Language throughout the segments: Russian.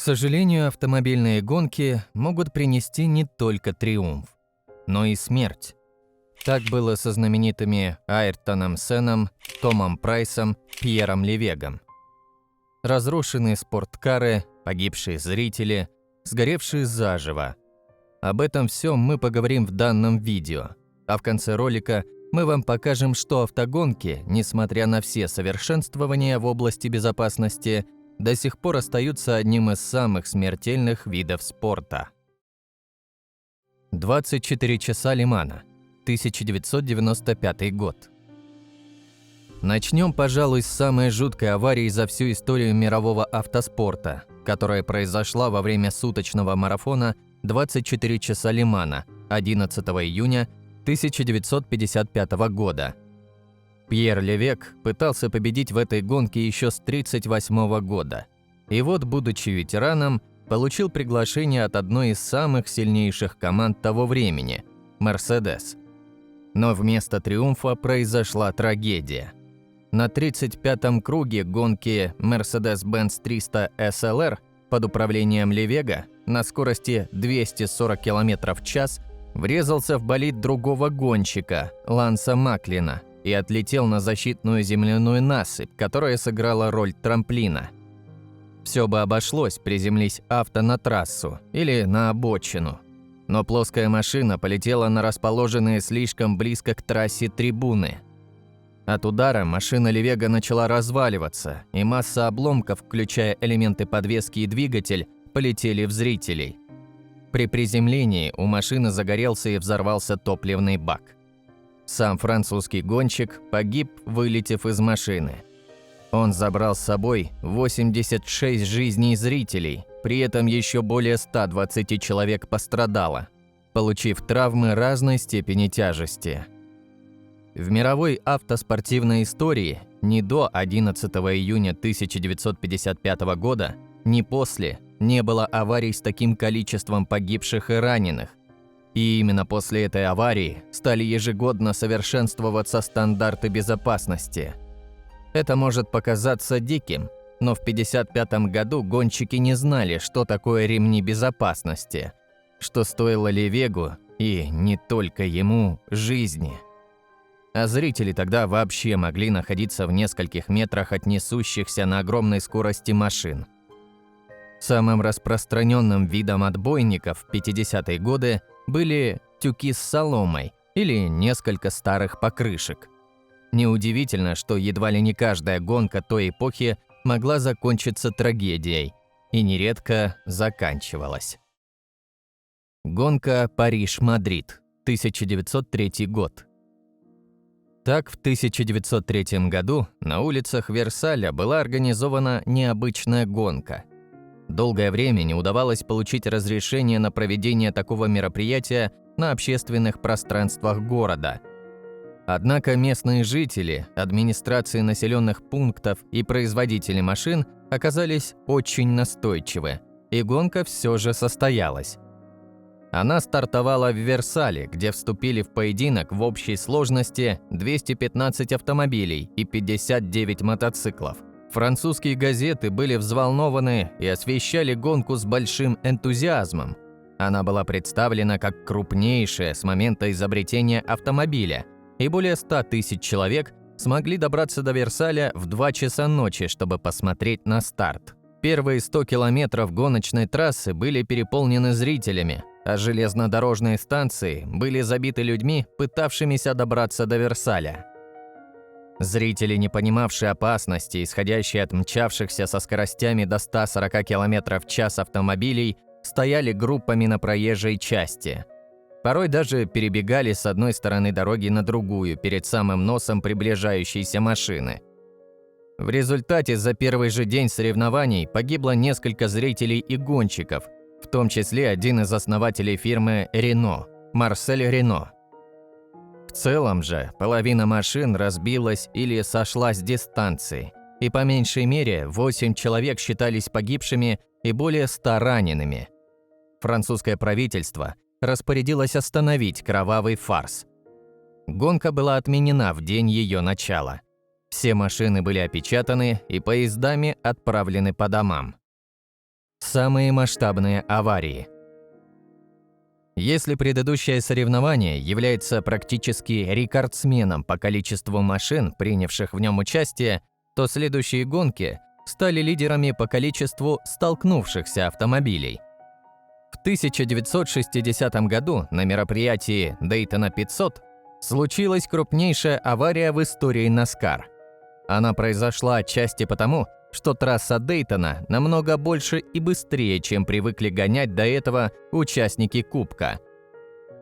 сожалению, автомобильные гонки могут принести не только триумф, но и смерть. Так было со знаменитыми Айртоном Сенном, Томом Прайсом, Пьером Левегом. Разрушенные спорткары, погибшие зрители, сгоревшие заживо. Об этом всем мы поговорим в данном видео, а в конце ролика мы вам покажем, что автогонки, несмотря на все совершенствования в области безопасности, до сих пор остаются одним из самых смертельных видов спорта. 24 часа Ле-Мана, 1995 год. Начнем, пожалуй, с самой жуткой аварии за всю историю мирового автоспорта, которая произошла во время суточного марафона 24 часа Ле-Мана 11 июня 1955 года. Пьер Левег пытался победить в этой гонке еще с 1938 года. И вот, будучи ветераном, получил приглашение от одной из самых сильнейших команд того времени – Мерседес. Но вместо триумфа произошла трагедия. На 35-м круге гонки Mercedes-Benz 300 SLR под управлением Левега на скорости 240 км в час врезался в болид другого гонщика, Ланса Маклина, и отлетел на защитную земляную насыпь, которая сыграла роль трамплина. Все бы обошлось, приземлись авто на трассу или на обочину. Но плоская машина полетела на расположенные слишком близко к трассе трибуны. От удара машина Левега начала разваливаться, и масса обломков, включая элементы подвески и двигатель, полетели в зрителей. При приземлении у машины загорелся и взорвался топливный бак. Сам французский гонщик погиб, вылетев из машины. Он забрал с собой 86 жизней зрителей, при этом еще более 120 человек пострадало, получив травмы разной степени тяжести. В мировой автоспортивной истории ни до 11 июня 1955 года, ни после не было аварий с таким количеством погибших и раненых. И именно после этой аварии стали ежегодно совершенствоваться стандарты безопасности. Это может показаться диким, но в 1955 году гонщики не знали, что такое ремни безопасности, что стоило Левегу, и не только ему, жизни. А зрители тогда вообще могли находиться в нескольких метрах от несущихся на огромной скорости машин. Самым распространенным видом отбойников в 50-е годы были тюки с соломой или несколько старых покрышек. Неудивительно, что едва ли не каждая гонка той эпохи могла закончиться трагедией, и нередко заканчивалась. Гонка Paris-Madrid, 1903 год. Так, в 1903 году на улицах Версаля была организована необычная гонка. Долгое время не удавалось получить разрешение на проведение такого мероприятия на общественных пространствах города. Однако местные жители, администрации населенных пунктов и производители машин оказались очень настойчивы, и гонка все же состоялась. Она стартовала в Версале, где вступили в поединок в общей сложности 215 автомобилей и 59 мотоциклов. Французские газеты были взволнованы и освещали гонку с большим энтузиазмом. Она была представлена как крупнейшая с момента изобретения автомобиля, и более 100 тысяч человек смогли добраться до Версаля в 2 часа ночи, чтобы посмотреть на старт. Первые 100 километров гоночной трассы были переполнены зрителями, а железнодорожные станции были забиты людьми, пытавшимися добраться до Версаля. Зрители, не понимавшие опасности, исходящей от мчавшихся со скоростями до 140 км в час автомобилей, стояли группами на проезжей части. Порой даже перебегали с одной стороны дороги на другую перед самым носом приближающейся машины. В результате за первый же день соревнований погибло несколько зрителей и гонщиков, в том числе один из основателей фирмы Рено, Марсель Рено. В целом же половина машин разбилась или сошла с дистанции, и по меньшей мере 8 человек считались погибшими и более 100 ранеными. Французское правительство распорядилось остановить кровавый фарс. Гонка была отменена в день ее начала. Все машины были опечатаны и поездами отправлены по домам. Самые масштабные аварии. Если предыдущее соревнование является практически рекордсменом по количеству машин, принявших в нем участие, то следующие гонки стали лидерами по количеству столкнувшихся автомобилей. В 1960 году на мероприятии Дейтона 500 случилась крупнейшая авария в истории NASCAR. Она произошла отчасти потому, что трасса Дейтона намного больше и быстрее, чем привыкли гонять до этого участники Кубка.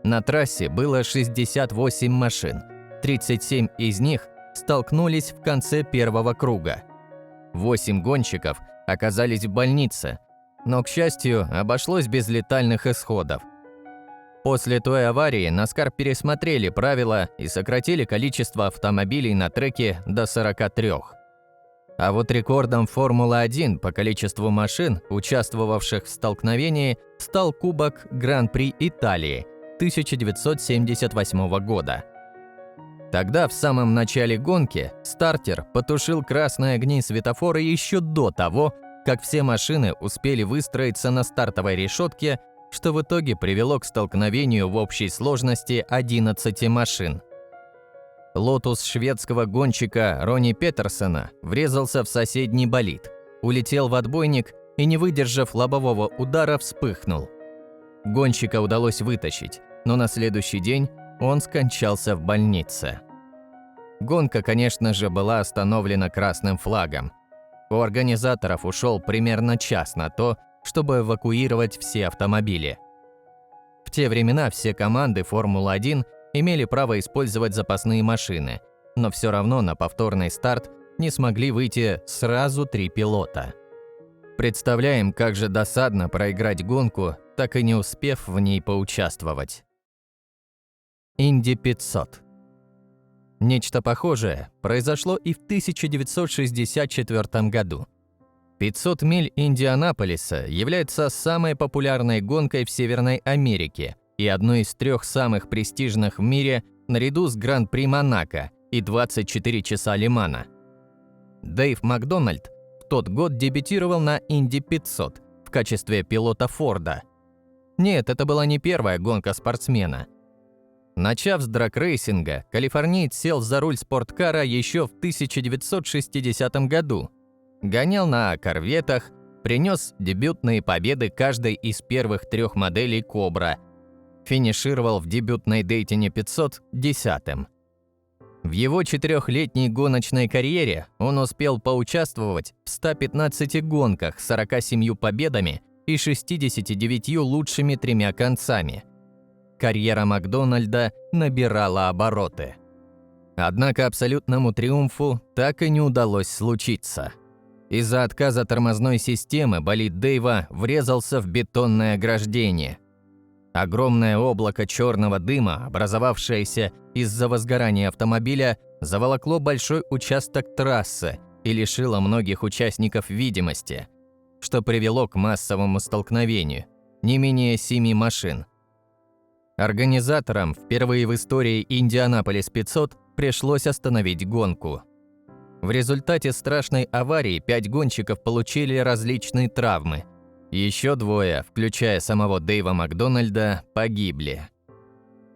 На трассе было 68 машин, 37 из них столкнулись в конце первого круга. 8 гонщиков оказались в больнице, но, к счастью, обошлось без летальных исходов. После той аварии NASCAR пересмотрели правила и сократили количество автомобилей на треке до 43. А вот рекордом Формулы-1 по количеству машин, участвовавших в столкновении, стал Кубок Гран-при Италии 1978 года. Тогда, в самом начале гонки, стартер потушил красные огни светофора еще до того, как все машины успели выстроиться на стартовой решетке, что в итоге привело к столкновению в общей сложности 11 машин. «Лотус» шведского гонщика Ронни Петерсона врезался в соседний болид, улетел в отбойник и, не выдержав лобового удара, вспыхнул. Гонщика удалось вытащить, но на следующий день он скончался в больнице. Гонка, конечно же, была остановлена красным флагом. У организаторов ушел примерно час на то, чтобы эвакуировать все автомобили. В те времена все команды Формулы-1 имели право использовать запасные машины, но все равно на повторный старт не смогли выйти сразу 3 пилота. Представляем, как же досадно проиграть гонку, так и не успев в ней поучаствовать. Инди 500. Нечто похожее произошло и в 1964 году. 500 миль Индианаполиса является самой популярной гонкой в Северной Америке и одной из 3 самых престижных в мире наряду с Гран-при Монако и 24 часа Ле-Мана. Дэйв Макдональд в тот год дебютировал на Инди 500 в качестве пилота Форда. Нет, это была не первая гонка спортсмена. Начав с драг-рейсинга, калифорниец сел за руль спорткара еще в 1960 году. Гонял на корветах, принес дебютные победы каждой из первых 3 моделей «Кобра». Финишировал в дебютной Дейтоне 500 10-м. В его 4-летней гоночной карьере он успел поучаствовать в 115 гонках с 47 победами и 69 лучшими 3 концами. Карьера Макдональда набирала обороты. Однако абсолютному триумфу так и не удалось случиться. Из-за отказа тормозной системы болид Дэйва врезался в бетонное ограждение. Огромное облако черного дыма, образовавшееся из-за возгорания автомобиля, заволокло большой участок трассы и лишило многих участников видимости, что привело к массовому столкновению не менее 7 машин. Организаторам впервые в истории Индианаполис 500 пришлось остановить гонку. В результате страшной аварии 5 гонщиков получили различные травмы. Еще 2, включая самого Дэйва Макдональда, погибли.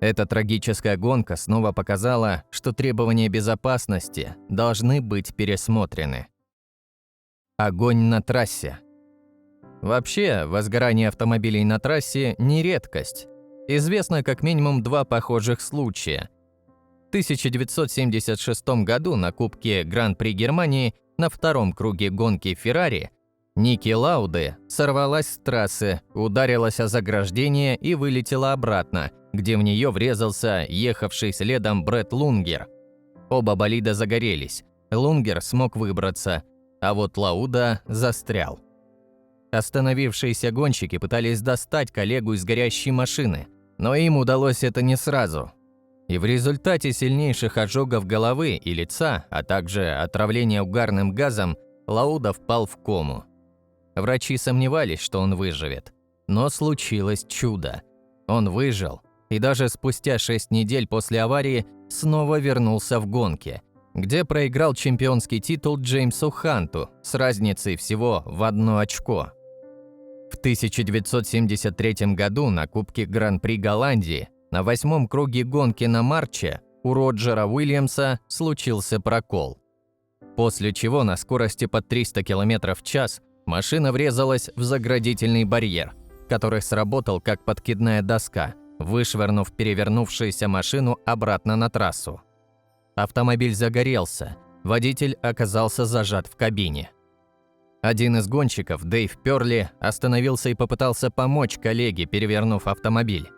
Эта трагическая гонка снова показала, что требования безопасности должны быть пересмотрены. Огонь на трассе. Вообще, возгорание автомобилей на трассе не редкость. Известно как минимум 2 похожих случая. В 1976 году на Кубке Гран-при Германии на 2-м круге гонки Феррари Ники Лауды сорвалась с трассы, ударилась о заграждение и вылетела обратно, где в нее врезался ехавший следом Брэд Лунгер. Оба болида загорелись, Лунгер смог выбраться, а вот Лауда застрял. Остановившиеся гонщики пытались достать коллегу из горящей машины, но им удалось это не сразу. И в результате сильнейших ожогов головы и лица, а также отравления угарным газом, Лауда впал в кому. Врачи сомневались, что он выживет, но случилось чудо. Он выжил и даже спустя 6 недель после аварии снова вернулся в гонки, где проиграл чемпионский титул Джеймсу Ханту с разницей всего в 1 очко. В 1973 году на Кубке Гран-при Голландии на 8-м круге гонки на Марче у Роджера Уильямса случился прокол. После чего на скорости под 300 км в час машина врезалась в заградительный барьер, который сработал как подкидная доска, вышвырнув перевернувшуюся машину обратно на трассу. Автомобиль загорелся, водитель оказался зажат в кабине. Один из гонщиков, Дэйв Пёрли, остановился и попытался помочь коллеге, перевернув автомобиль.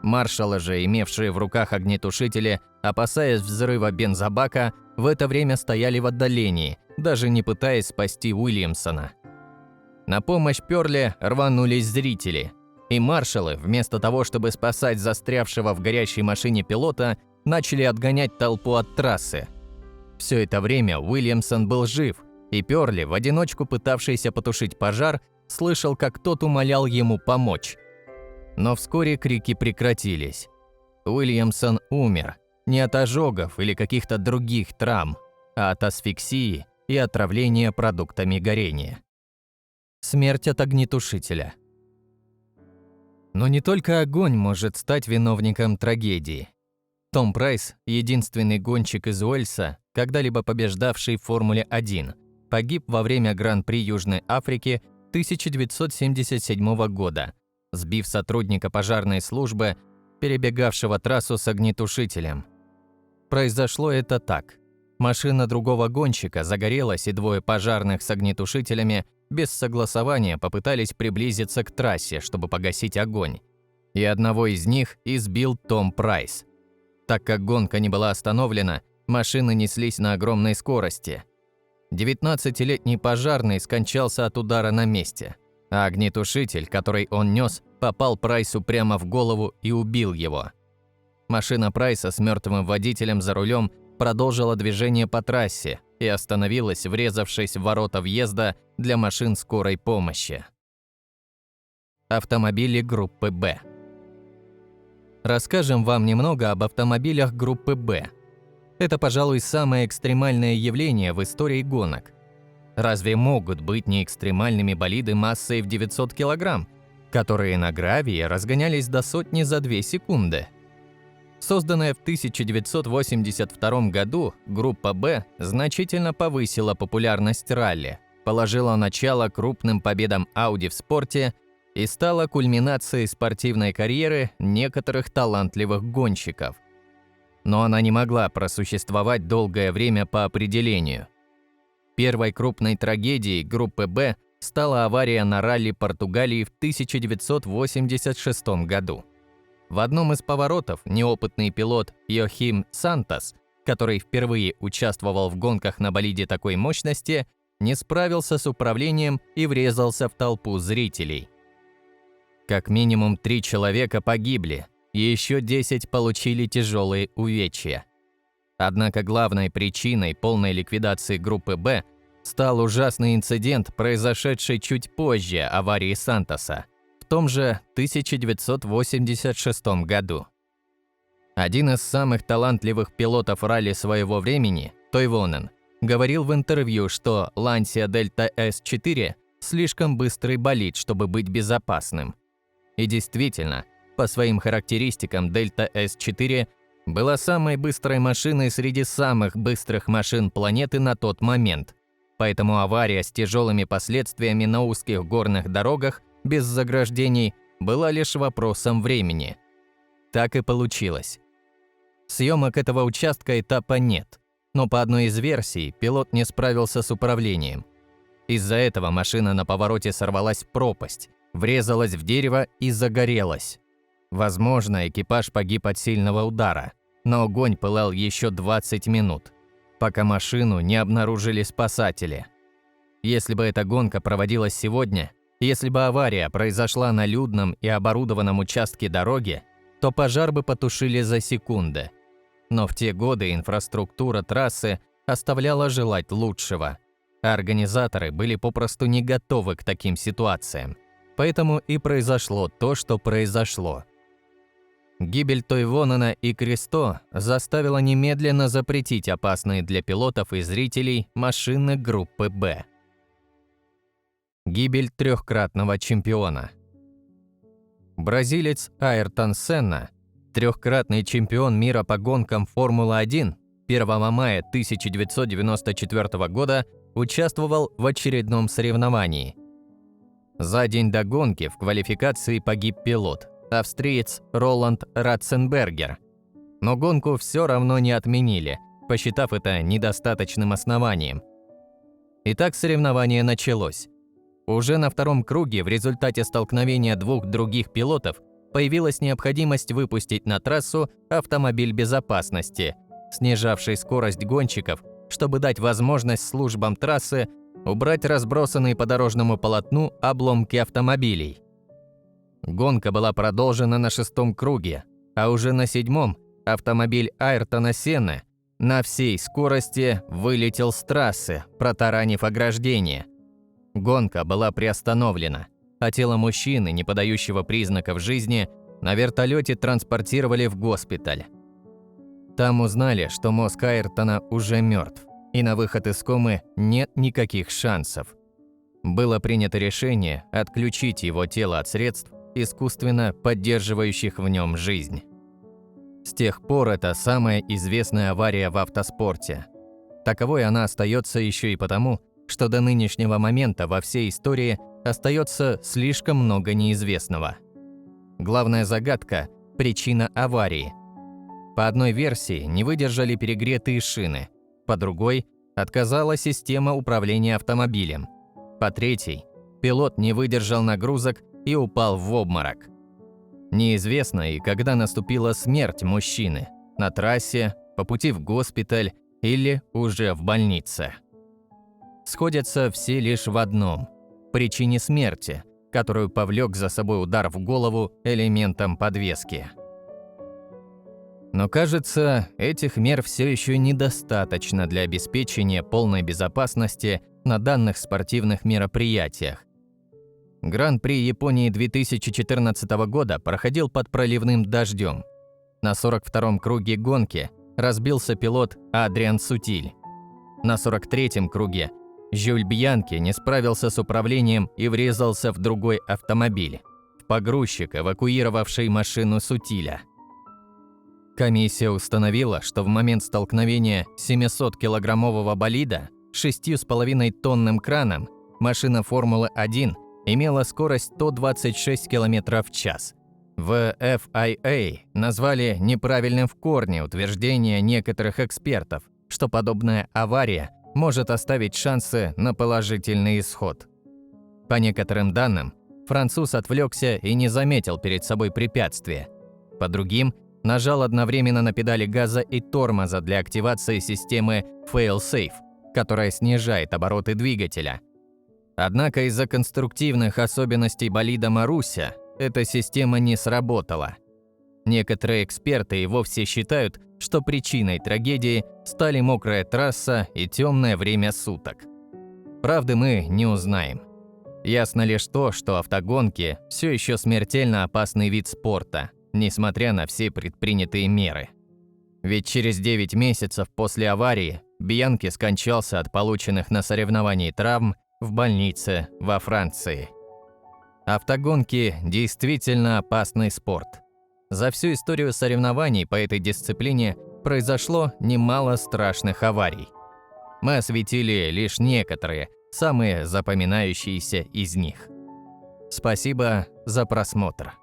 Маршалы же, имевшие в руках огнетушители, опасаясь взрыва бензобака, в это время стояли в отдалении, даже не пытаясь спасти Уильямсона. На помощь Пёрли рванулись зрители, и маршалы, вместо того, чтобы спасать застрявшего в горящей машине пилота, начали отгонять толпу от трассы. Все это время Уильямсон был жив, и Пёрли, в одиночку пытавшийся потушить пожар, слышал, как тот умолял ему помочь. Но вскоре крики прекратились. Уильямсон умер не от ожогов или каких-то других травм, а от асфиксии и отравления продуктами горения. Смерть от огнетушителя. Но не только огонь может стать виновником трагедии. Том Прайс, единственный гонщик из Уэльса, когда-либо побеждавший в Формуле-1, погиб во время Гран-при Южной Африки 1977 года, сбив сотрудника пожарной службы, перебегавшего трассу с огнетушителем. Произошло это так. Машина другого гонщика загорелась, и двое пожарных с огнетушителями без согласования попытались приблизиться к трассе, чтобы погасить огонь. И одного из них избил Том Прайс. Так как гонка не была остановлена, машины неслись на огромной скорости. 19-летний пожарный скончался от удара на месте, а огнетушитель, который он нес, попал Прайсу прямо в голову и убил его. Машина Прайса с мертвым водителем за рулем продолжила движение по трассе и остановилась, врезавшись в ворота въезда для машин скорой помощи. Автомобили группы «Б». Расскажем вам немного об автомобилях группы «Б». Это, пожалуй, самое экстремальное явление в истории гонок. Разве могут быть неэкстремальными болиды массой в 900 кг, которые на гравии разгонялись до сотни за 2 секунды? Созданная в 1982 году, группа «Б» значительно повысила популярность ралли, положила начало крупным победам Audi в спорте и стала кульминацией спортивной карьеры некоторых талантливых гонщиков. Но она не могла просуществовать долгое время по определению. Первой крупной трагедией группы «Б» стала авария на ралли Португалии в 1986 году. В одном из поворотов неопытный пилот Йохим Сантос, который впервые участвовал в гонках на болиде такой мощности, не справился с управлением и врезался в толпу зрителей. Как минимум 3 человека погибли, и еще 10 получили тяжелые увечья. Однако главной причиной полной ликвидации группы «Б» стал ужасный инцидент, произошедший чуть позже аварии Сантоса, в том же 1986 году. Один из самых талантливых пилотов ралли своего времени, Тойвонен, говорил в интервью, что Lancia Delta S4 слишком быстрый болид, чтобы быть безопасным. И действительно, по своим характеристикам Delta S4 была самой быстрой машиной среди самых быстрых машин планеты на тот момент, поэтому авария с тяжелыми последствиями на узких горных дорогах без заграждений была лишь вопросом времени. Так и получилось. Съемок этого участка этапа нет, но по одной из версий пилот не справился с управлением. Из-за этого машина на повороте сорвалась в пропасть, врезалась в дерево и загорелась. Возможно, экипаж погиб от сильного удара, но огонь пылал еще 20 минут, пока машину не обнаружили спасатели. Если бы эта гонка проводилась сегодня, если бы авария произошла на людном и оборудованном участке дороги, то пожар бы потушили за секунды. Но в те годы инфраструктура трассы оставляла желать лучшего, а организаторы были попросту не готовы к таким ситуациям. Поэтому и произошло то, что произошло. Гибель Тойвонена и Кристо заставила немедленно запретить опасные для пилотов и зрителей машины группы «Б». Гибель трехкратного чемпиона. Бразилец Айртоном Сенном, трехкратный чемпион мира по гонкам Формулы-1, 1 мая 1994 года участвовал в очередном соревновании. За день до гонки в квалификации погиб пилот, австриец Роланд Ратценбергер. Но гонку все равно не отменили, посчитав это недостаточным основанием. Итак, соревнование началось. Уже на втором круге в результате столкновения двух других пилотов появилась необходимость выпустить на трассу автомобиль безопасности, снижавший скорость гонщиков, чтобы дать возможность службам трассы убрать разбросанные по дорожному полотну обломки автомобилей. Гонка была продолжена на 6-м круге, а уже на 7-м автомобиль Айртона Сенна на всей скорости вылетел с трассы, протаранив ограждение. Гонка была приостановлена, а тело мужчины, не подающего признаков жизни, на вертолете транспортировали в госпиталь. Там узнали, что мозг Айртона уже мертв, и на выход из комы нет никаких шансов. Было принято решение отключить его тело от средств, искусственно поддерживающих в нем жизнь. С тех пор это самая известная авария в автоспорте. Таковой она остается еще и потому, что до нынешнего момента во всей истории остается слишком много неизвестного. Главная загадка – причина аварии. По одной версии не выдержали перегретые шины, по другой – отказала система управления автомобилем, по третьей – пилот не выдержал нагрузок и упал в обморок. Неизвестно и когда наступила смерть мужчины – на трассе, по пути в госпиталь или уже в больнице. Сходятся все лишь в одном – причине смерти, которую повлек за собой удар в голову элементом подвески. Но кажется, этих мер все еще недостаточно для обеспечения полной безопасности на данных спортивных мероприятиях. Гран-при Японии 2014 года проходил под проливным дождем. На 42-м круге гонки разбился пилот Адриан Сутиль. На 43-м круге Жюль Бьянки не справился с управлением и врезался в другой автомобиль, в погрузчик, эвакуировавший машину Сутиля. Комиссия установила, что в момент столкновения 700-килограммового болида с 6,5-тонным краном машина Формулы-1 имела скорость 126 км в час. В FIA назвали неправильным в корне утверждение некоторых экспертов, что подобная авария может оставить шансы на положительный исход. По некоторым данным, француз отвлекся и не заметил перед собой препятствия. По другим, нажал одновременно на педали газа и тормоза для активации системы Fail-Safe, которая снижает обороты двигателя. Однако из-за конструктивных особенностей болида Маруся эта система не сработала. Некоторые эксперты и вовсе считают, что причиной трагедии стали мокрая трасса и темное время суток. Правды мы не узнаем. Ясно лишь то, что автогонки все еще смертельно опасный вид спорта, несмотря на все предпринятые меры. Ведь через 9 месяцев после аварии Бьянки скончался от полученных на соревновании травм в больнице во Франции. Автогонки действительно опасный спорт. За всю историю соревнований по этой дисциплине произошло немало страшных аварий. Мы осветили лишь некоторые, самые запоминающиеся из них. Спасибо за просмотр.